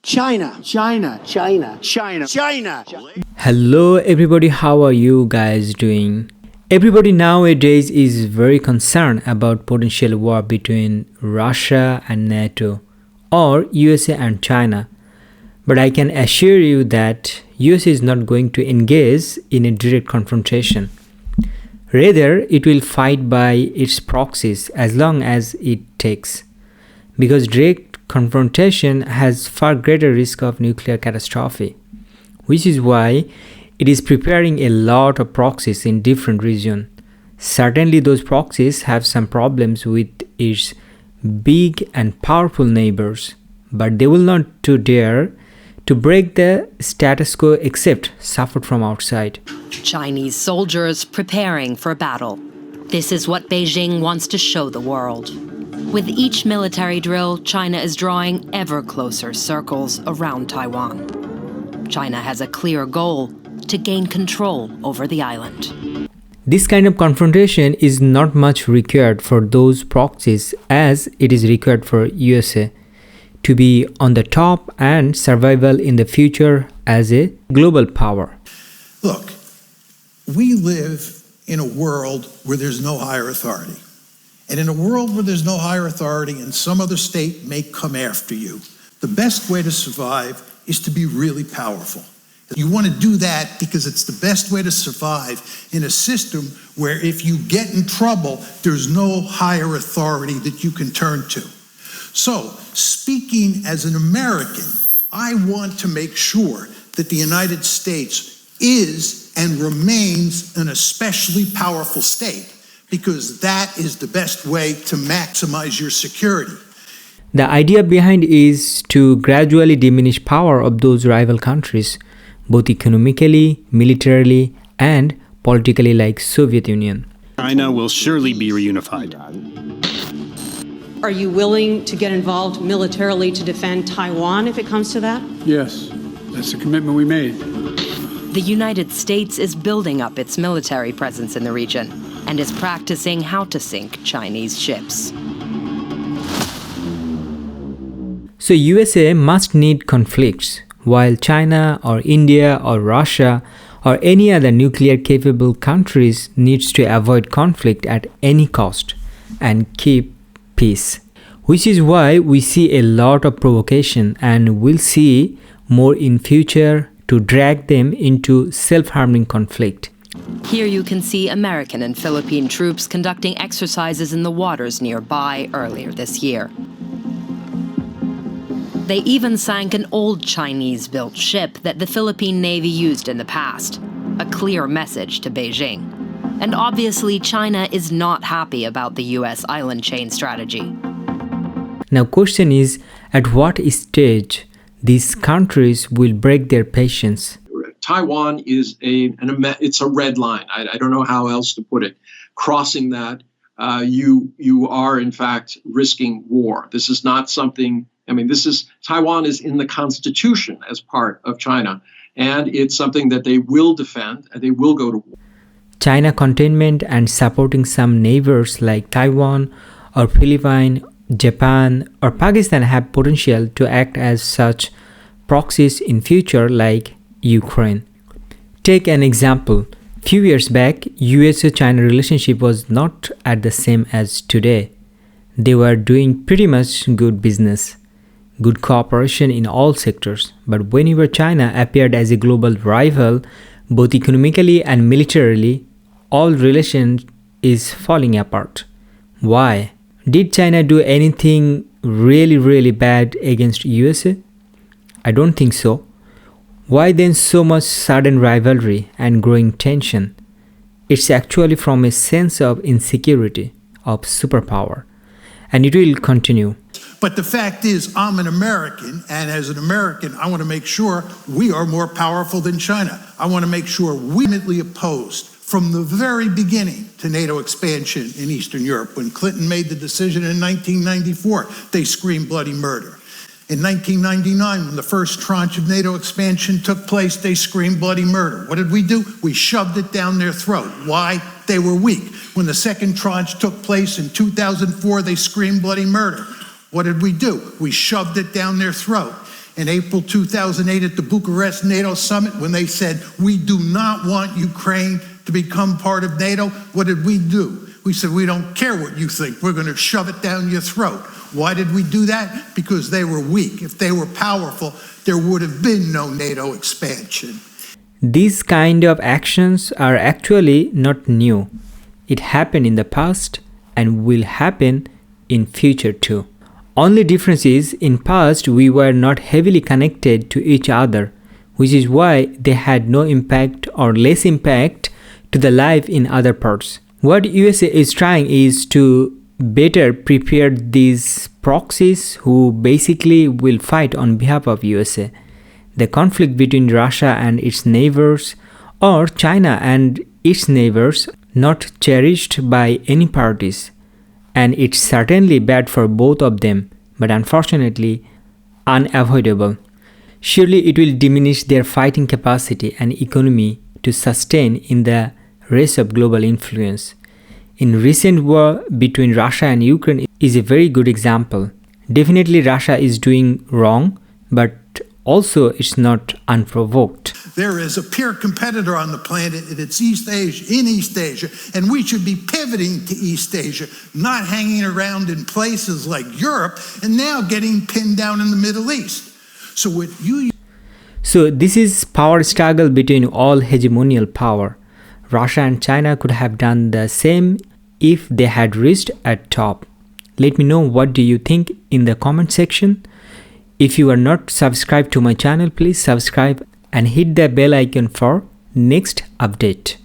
China. Hello everybody, how are you guys doing? Everybody nowadays is very concerned about potential war between Russia and NATO or USA and China. But I can assure you that USA is not going to engage in a direct confrontation. Rather, it will fight by its proxies as long as it takes. Because direct confrontation has far greater risk of nuclear catastrophe, which is why it is preparing a lot of proxies in different regions. Certainly those proxies have some problems with its big and powerful neighbors, but they will not dare to break the status quo except suffer from outside. Chinese soldiers preparing for battle. This is what Beijing wants to show the world. With each military drill, China is drawing ever closer circles around Taiwan. China has a clear goal to gain control over the island. This kind of confrontation is not much required for those proxies as it is required for USA to be on the top and survival in the future as a global power. Look, we live in a world where there's no higher authority. And in a world where there's no higher authority and some other state may come after you, the best way to survive is to be really powerful. You want to do that because it's the best way to survive in a system where if you get in trouble, there's no higher authority that you can turn to. So, speaking as an American, I want to make sure that the United States is and remains an especially powerful state, because that is the best way to maximize your security. The idea behind is to gradually diminish power of those rival countries, both economically, militarily, and politically, like Soviet Union. China will surely be reunified. Are you willing to get involved militarily to defend Taiwan if it comes to that? Yes, that's the commitment we made. The United States is building up its military presence in the region and is practicing how to sink Chinese ships. So USA must need conflicts, while China or India or Russia or any other nuclear capable countries needs to avoid conflict at any cost and keep peace. Which is why we see a lot of provocation and will see more in future to drag them into self-harming conflict. Here you can see American and Philippine troops conducting exercises in the waters nearby earlier this year. They even sank an old Chinese-built ship that the Philippine Navy used in the past, a clear message to Beijing. And obviously, China is not happy about the US island chain strategy. Now, question is, at what stage these countries will break their patience? Taiwan is it's a red line. I don't know how else to put it. Crossing that, you are in fact risking war. This is not something. Taiwan is in the Constitution as part of China, and it's something that they will defend and they will go to war. China containment and supporting some neighbors like Taiwan or Philippines, Japan or Pakistan have potential to act as such proxies in future like Ukraine. Take an example. Few years back, US-China relationship was not at the same as today. They were doing pretty much good business, good cooperation in all sectors. But whenever China appeared as a global rival, both economically and militarily, all relations is falling apart. Why? Did China do anything really bad against USA? I don't think so. Why then so much sudden rivalry and growing tension? It's actually from a sense of insecurity, of superpower. And it will continue. But the fact is, I'm an American, and as an American, I want to make sure we are more powerful than China. I want to make sure we vehemently opposed from the very beginning to NATO expansion in Eastern Europe. When Clinton made the decision in 1994, they screamed bloody murder. In 1999, when the first tranche of NATO expansion took place, they screamed bloody murder. What did we do? We shoved it down their throat. Why? They were weak. When the second tranche took place in 2004, they screamed bloody murder. What did we do? We shoved it down their throat. In April 2008 at the Bucharest NATO summit, when they said, we do not want Ukraine to become part of NATO, what did we do? We said, we don't care what you think. We're going to shove it down your throat. Why did we do that? Because they were weak. If they were powerful, there would have been no NATO expansion. These kind of actions are actually not new. It happened in the past and will happen in future too. Only difference is, in past we were not heavily connected to each other, which is why they had no impact or less impact to the life in other parts. What USA is trying is to better prepare these proxies who basically will fight on behalf of USA. The conflict between Russia and its neighbors, or China and its neighbors, not cherished by any parties, and it's certainly bad for both of them, but unfortunately unavoidable. Surely it will diminish their fighting capacity and economy to sustain in the race of global influence. In recent war between Russia and Ukraine is a very good example. Definitely Russia is doing wrong, but also it's not unprovoked. There is a peer competitor on the planet, and it's East Asia, and we should be pivoting to East Asia, not hanging around in places like Europe and now getting pinned down in the Middle East. So this is power struggle between all hegemonial power. Russia and China could have done the same if they had reached at top. Let me know what do you think in the comment section. If you are not subscribed to my channel, please subscribe and hit the bell icon for next update.